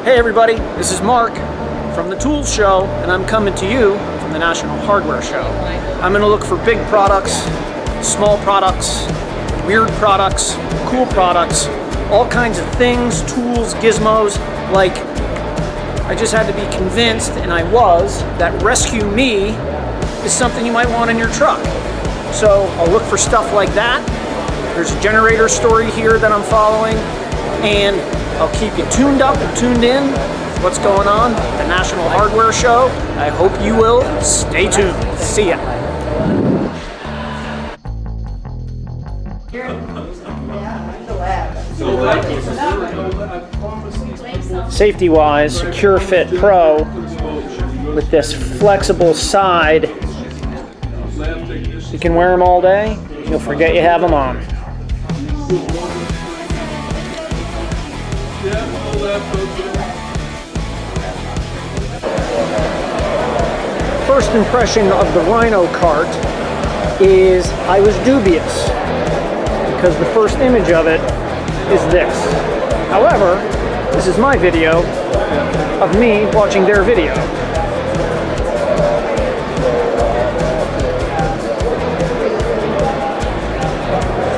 Hey everybody, this is Mark from the Tools Show, and I'm coming to you from the National Hardware Show. I'm going to look for big products, small products, weird products, cool products, all kinds of things, tools, gizmos. Like, I just had to be convinced, and I was, that Rescue Me is something you might want in your truck. So I'll look for stuff like that. There's a generator story here that I'm following, and I'll keep you tuned up and tuned in with what's going on at the National Hardware Show. I hope you will stay tuned. See ya. Safety-wise, Secure Fit Pro with this flexible side. You can wear them all day. You'll forget you have them on. First impression of the Rhino Cart is I was dubious because the first image of it is this. However, this is my video of me watching their video.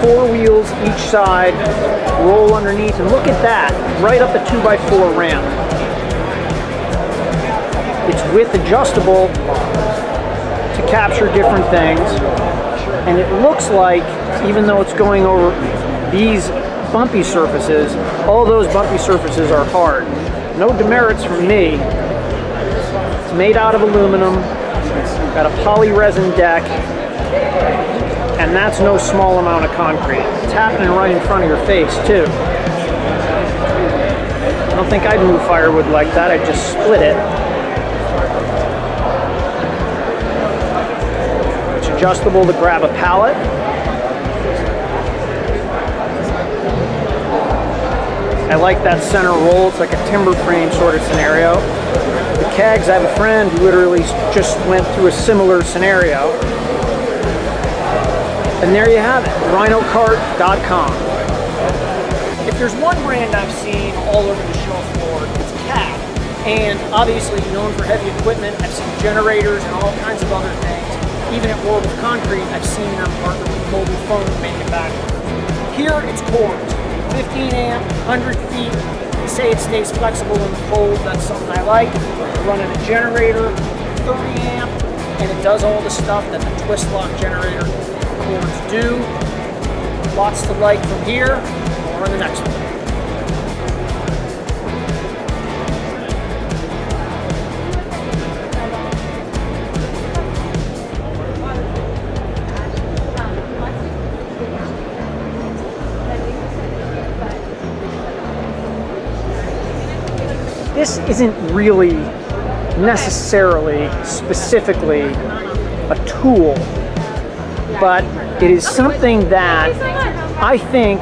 Four wheels each side, roll underneath, and look at that, right up a 2x4 ramp. It's width adjustable to capture different things, and it looks like, even though it's going over these bumpy surfaces, all those bumpy surfaces are hard. No demerits from me. It's made out of aluminum, got a poly resin deck, and that's no small amount of concrete. It's happening right in front of your face, too. I don't think I'd move firewood like that. I'd just split it. It's adjustable to grab a pallet. I like that center roll. It's like a timber frame sort of scenario. The kegs, I have a friend who literally just went through a similar scenario. And there you have it, rhinocart.com. If there's one brand I've seen all over the shelf floor, it's Cat. And obviously known for heavy equipment, I've seen generators and all kinds of other things. Even at World of Concrete, I've seen them partner with mobile phone manufacturers. Here, it's cords. 15 amp, 100 feet. They say it stays flexible in the cold. That's something I like. We're running a generator, 30 amp, and it does all the stuff that the twist lock generator cords do. Lots to like from here. More on the next one. This isn't really necessarily specifically a tool, but it is something that I think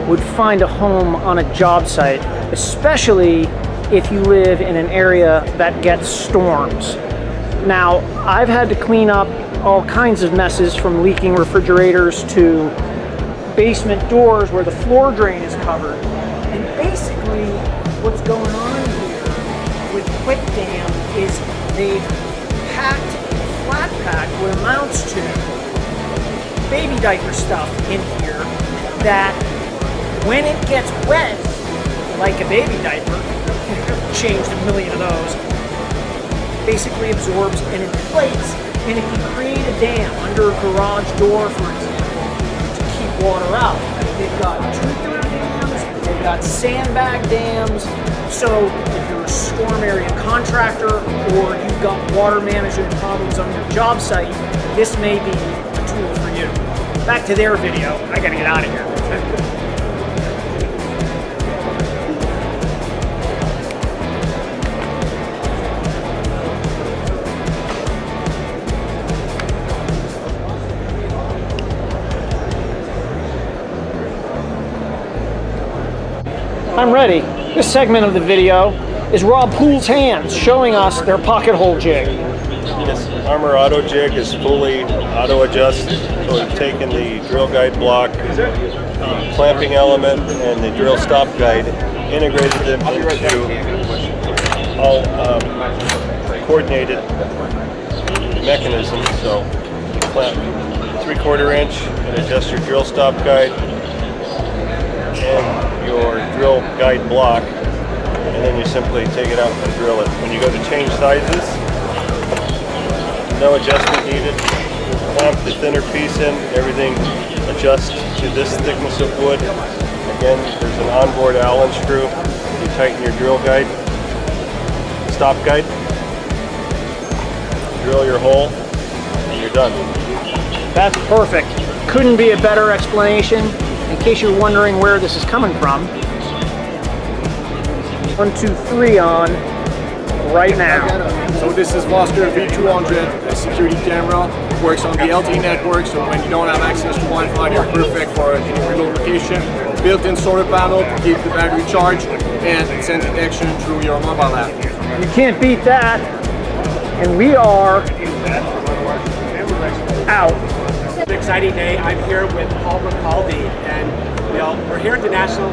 would find a home on a job site, especially if you live in an area that gets storms. Now, I've had to clean up all kinds of messes, from leaking refrigerators to basement doors where the floor drain is covered. And basically, what's going on here with Quick Dam is they've packed flat pack what amounts to baby diaper stuff in here that when it gets wet, like a baby diaper, changed a million of those, basically absorbs and inflates, and it can create a dam under a garage door, for example, to keep water out. They've got tubular dams, they've got sandbag dams. So if you're a storm area contractor or you've got water management problems on your job site, this may be a tool for you. Back to their video. I gotta get out of here. I'm ready. This segment of the video is Rob Poole's hands showing us their pocket hole jig. This Armor Auto Jig is fully auto adjust, so we've taken the drill guide block, the clamping element, and the drill stop guide, integrated them into all coordinated mechanism. So you clamp 3/4 inch and adjust your drill stop guide and your drill guide block, and then you simply take it out and drill it. When you go to change sizes, no adjustment needed. Clamp the thinner piece in, everything adjusts to this thickness of wood. Again, there's an onboard Allen screw. You tighten your drill guide, stop guide, drill your hole, and you're done. That's perfect. Couldn't be a better explanation. In case you're wondering where this is coming from, 1, 2, 3 on right now. So this is Vosker V200, a security camera. Works on the LTE network, so when you don't have access to Wi-Fi, they're perfect for any remote location. Built-in solar panel to keep the battery charged, and send detection through your mobile app. You can't beat that. And we are out. It's an exciting day. I'm here with Paul Ricaldi, and we're here at the National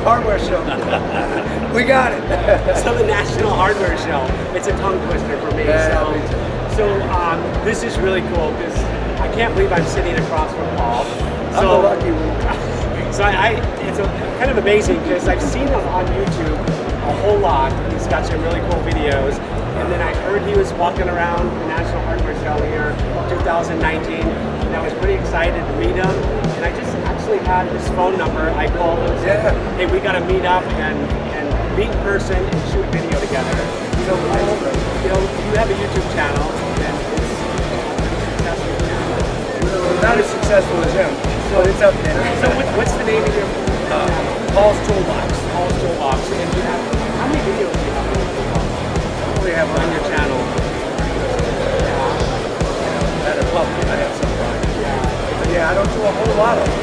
Hardware Show. We got it. So the National Hardware Show. It's a tongue twister for me. So this is really cool because I can't believe I'm sitting across from Paul. I'm the lucky one. So it's kind of amazing because I've seen him on YouTube a whole lot. He's got some really cool videos. And then I heard he was walking around the National Hardware Show here 2019, and I was pretty excited to meet him. And I just actually had his phone number. I called him and said, hey, we got to meet up and meet in person and shoot a video together. So, you have a YouTube channel, and it's a successful channel. Not as successful as him, but it's up there. So what's the name of your Paul's Toolbox. Paul's Toolbox? And you have, how many videos do you have on your Toolbox? We have On your channel? That are public. I have some private. Yeah, I don't do a whole lot of them.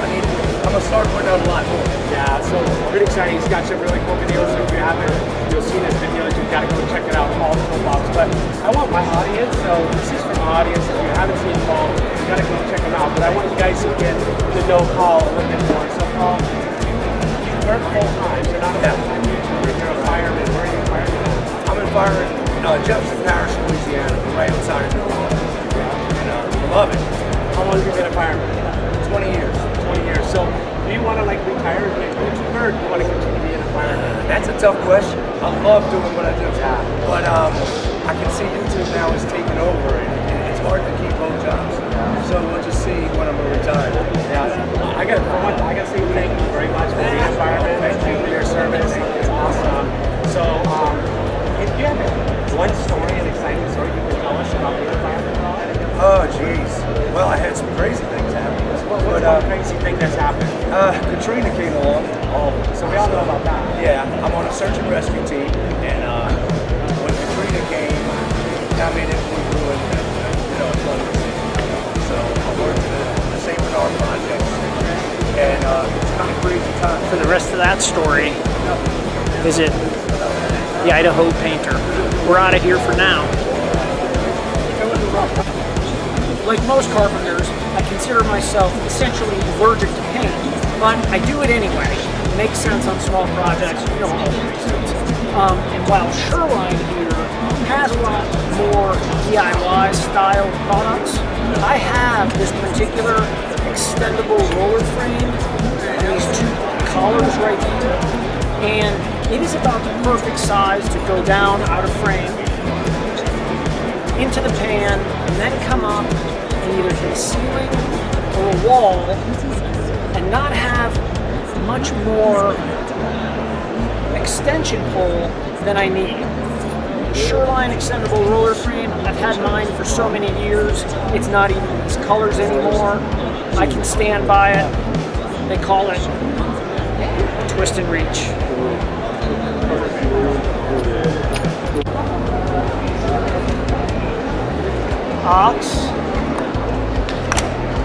I'm gonna start putting out a lot more. Yeah, so pretty exciting. He's got some really cool videos. So if you haven't, you'll see his videos. You've got to go check it out, Paul's Toolbox. But I want my audience, so this is for my audience. If you haven't seen Paul, you got to go check him out. But I want you guys to get to know Paul a little bit more. So Paul, you work full time. You're not a full-time YouTuber. You're a fireman. Where are you a fireman at? I'm in fireman, Jefferson Parish, Louisiana, right outside of New Orleans. And I love it. How long have you been a fireman? 20 years. 20 years. So do you want to retire and be a YouTuber, or do you want to continue being a fireman? That's a tough question. I love doing what I do. But I can see YouTube now is taking over, and it's hard to keep both jobs. So we'll just see when I'm retired. Yeah, I got to say thank you very much for being a fireman. Thank you for your service. It's awesome. So if you have one story, an exciting story you can tell us about being a fireman? Oh, jeez. Well, I had some crazy things happen. What's one crazy thing that's happened? Katrina came along. Oh, so we all know about that. Yeah, I'm on a search and rescue team, and when Katrina came, I mean, it was ruined, a ton of things. So I worked in the St. Bernard project, and it's kind of crazy time. For the rest of that story, visit the Idaho Painter. We're out of here for now. Like most carpenters, I consider myself essentially allergic to paint, but I do it anyway. It makes sense on small projects, all the reasons. And while shur-line here has a lot more DIY style products, I have this particular extendable roller frame and these two collars right here, and it is about the perfect size to go down out of frame into the pan and then come up and either hit a ceiling or a wall and not have much more extension pull than I need. Shur-line extendable roller frame, I've had mine for so many years, it's not even these colors anymore. I can stand by it. They call it twist and reach. Ox,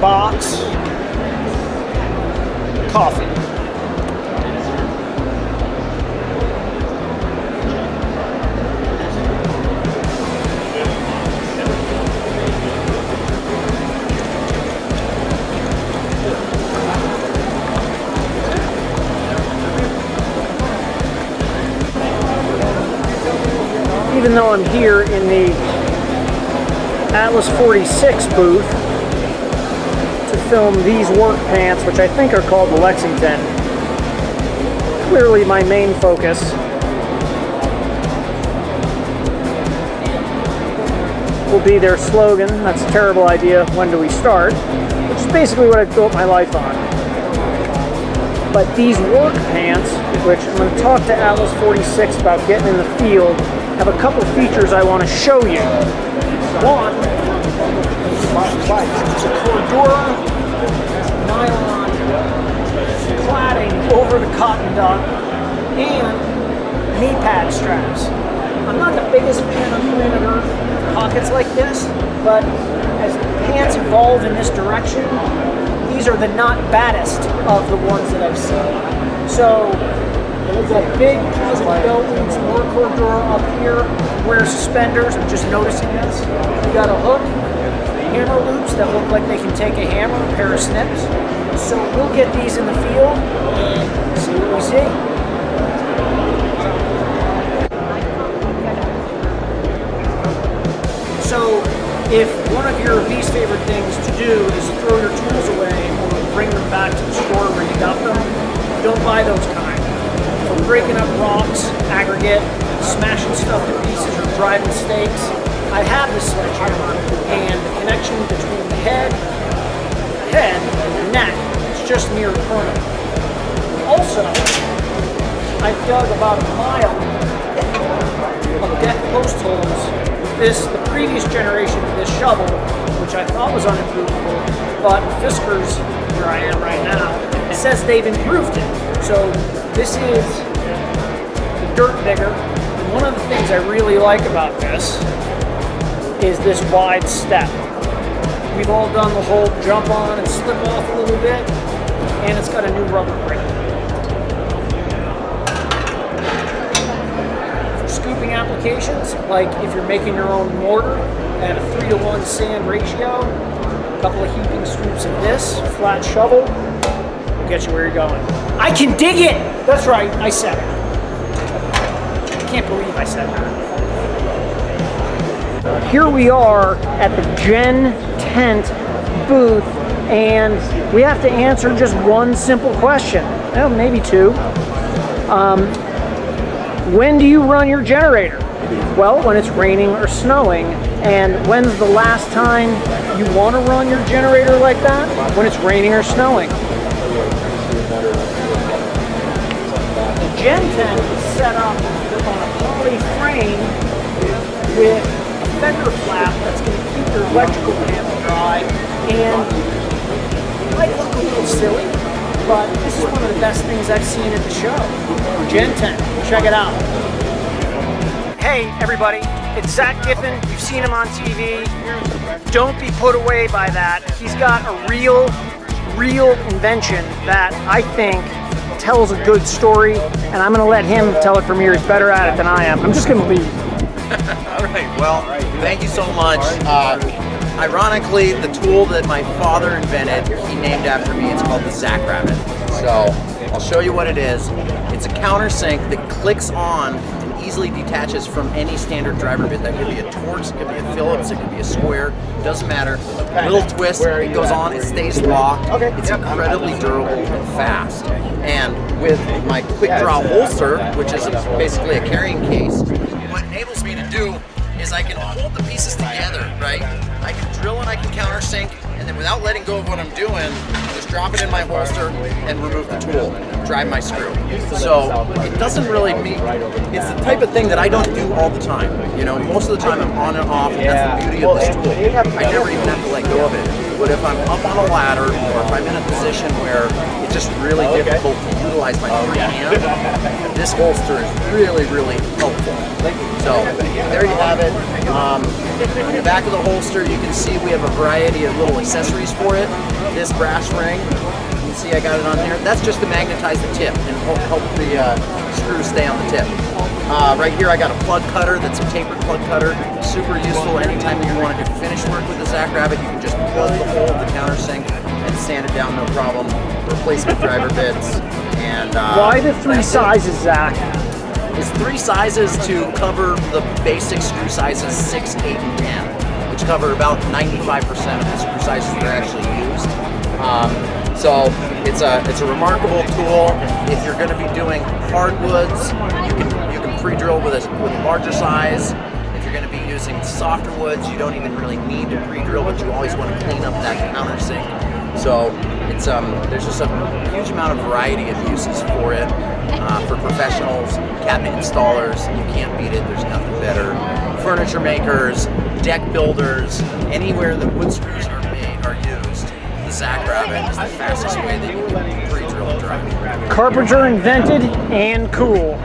box, coffee. even though I'm here in the Atlas 46 booth to film these work pants, which I think are called the Lexington, clearly my main focus will be their slogan, that's a terrible idea, when do we start, which is basically what I've built my life on. But these work pants, which I'm going to talk to Atlas 46 about getting in the field, have a couple features I want to show you. One, it's a Cordura nylon cladding over the cotton duck and knee pad straps. I'm not the biggest fan of planet Earth pockets like this, but as pants evolve in this direction, these are the not baddest of the ones that I've seen. So, we've got big positive belt loops, more Cordura up here, wear suspenders, I'm just noticing this. We got a hook, hammer loops that look like they can take a hammer, a pair of snips. So we'll get these in the field and see what we see. So if one of your least favorite things to do is throw your tools away or bring them back to the store where you got them, don't buy those kind. For breaking up rocks, aggregate, smashing stuff to pieces, or driving stakes, I have this sledgehammer, and the connection between the head and the neck is just near permanent. Also, I've dug about a mile of deck post holes with this, the previous generation of this shovel, which I thought was unimprovable, but Fiskars, where I am right now, says they've improved it. So this is the dirt digger. And one of the things I really like about this is this wide step. We've all done the whole jump on and slip off a little bit, and it's got a new rubber grip. For scooping applications, like if you're making your own mortar at a 3-to-1 sand ratio, a couple of heaping scoops of this, flat shovel, will get you where you're going. I can dig it! That's right, I said it. I can't believe I said that. Here we are at the Gen Tent booth, and we have to answer just one simple question. Well, maybe two. When do you run your generator? Well, when it's raining or snowing. And when's the last time you want to run your generator like that? When it's raining or snowing. The Gen Tent is set up on a poly frame with fender flap that's going to keep your electrical panel dry, and it might look a little silly, but this is one of the best things I've seen at the show. Gen Tent, check it out. Hey everybody, it's Zach Giffen. You've seen him on TV. Don't be put away by that. He's got a real invention that I think tells a good story, and I'm going to let him tell it from here. He's better at it than I am. I'm just going to leave. All right, well, thank you so much. Ironically, the tool that my father invented, he named after me. It's called the Zach Rabbit. So I'll show you what it is. It's a countersink that clicks on and easily detaches from any standard driver bit. That could be a Torx, it could be a Phillips, it could be a square, doesn't matter. Little twist, it goes on, it stays locked. It's incredibly durable and fast. And with my quick draw holster, which is basically a carrying case, what enables me to do is I can hold the pieces together, right? I can drill and I can countersink, and then without letting go of what I'm doing, just drop it in my holster and remove the tool, drive my screw. So it doesn't really mean, it's the type of thing that I don't do all the time. You know, most of the time I'm on and off, and that's the beauty of this tool. I never even have to let go of it. But if I'm up on a ladder, or if I'm in a position where it's just really difficult to utilize my free hand, this holster is really helpful. So there you have it. On the back of the holster, you can see we have a variety of little accessories for it. This brass ring, you can see I got it on here. That's just to magnetize the tip and help the screw stay on the tip. Right here I got a plug cutter that's a tapered plug cutter. Super useful anytime you want to do finish work with the Zach Rabbit. You can just plug the hole of the countersink and sand it down no problem. Replacement driver bits. And why the three sizes, Zach? is 3 sizes to cover the basic screw sizes 6, 8, and 10, which cover about 95% of the screw sizes that are actually used. So it's a remarkable tool. If you're going to be doing hardwoods, you can pre-drill with a larger size. If you're going to be using softer woods, you don't even really need to pre-drill, but you always want to clean up that countersink. So it's there's just a huge amount of variety of uses for it. For professionals, cabinet installers, you can't beat it. There's nothing better. Furniture makers, deck builders, anywhere that wood screws are used, the Zack Rabbit is the fastest way that you can pre-drill and drive. Carpenter invented and cool.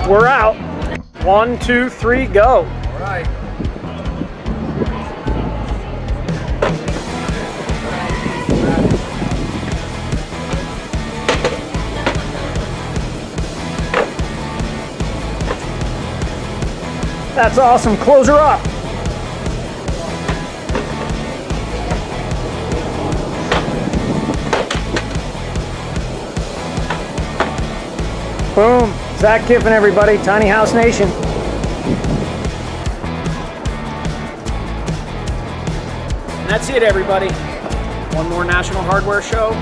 We're out. 1, 2, 3, go. All right. That's awesome. Close her up. Boom. Zach Kiffin, everybody. Tiny House Nation. And that's it, everybody. One more National Hardware Show.